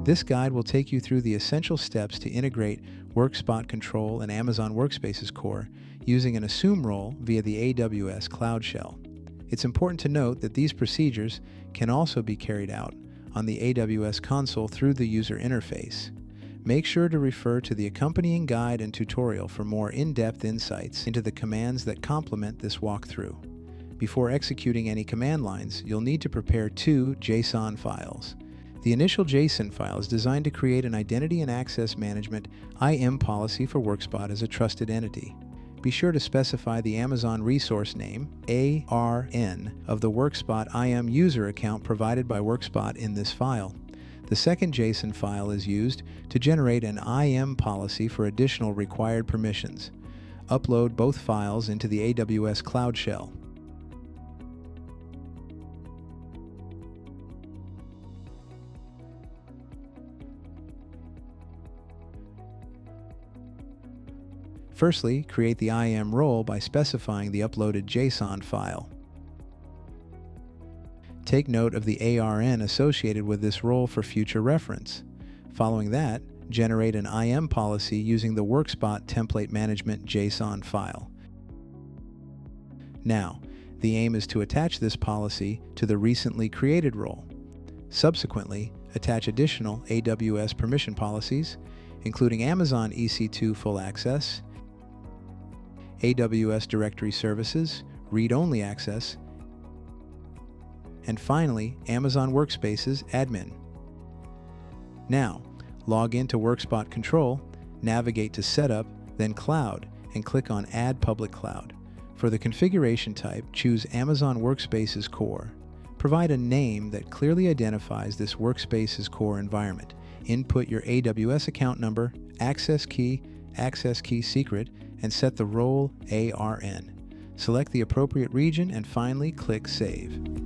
This guide will take you through the essential steps to integrate Workspot control and Amazon Workspaces core using an assume role via the AWS Cloud Shell. It's important to note that these procedures can also be carried out on the AWS console through the user interface. Make sure to refer to the accompanying guide and tutorial for more in-depth insights into the commands that complement this walkthrough. Before executing any command lines, you'll need to prepare two JSON files. The initial JSON file is designed to create an identity and access management IAM policy for Workspot as a trusted entity. Be sure to specify the Amazon resource name, ARN, of the Workspot IAM user account provided by Workspot in this file. The second JSON file is used to generate an IAM policy for additional required permissions. Upload both files into the AWS Cloud Shell. Firstly, create the IAM role by specifying the uploaded JSON file. Take note of the ARN associated with this role for future reference. Following that, generate an IAM policy using the Workspot template management JSON file. Now, the aim is to attach this policy to the recently created role. Subsequently, attach additional AWS permission policies, including Amazon EC2 full access, AWS Directory Services, read-only access, and finally, Amazon Workspaces admin. Now, log into Workspot Control, navigate to Setup, then Cloud, and click on Add Public Cloud. For the configuration type, choose Amazon Workspaces Core. Provide a name that clearly identifies this Workspaces Core environment. Input your AWS account number, access key secret, and set the role ARN. Select the appropriate region and finally click Save.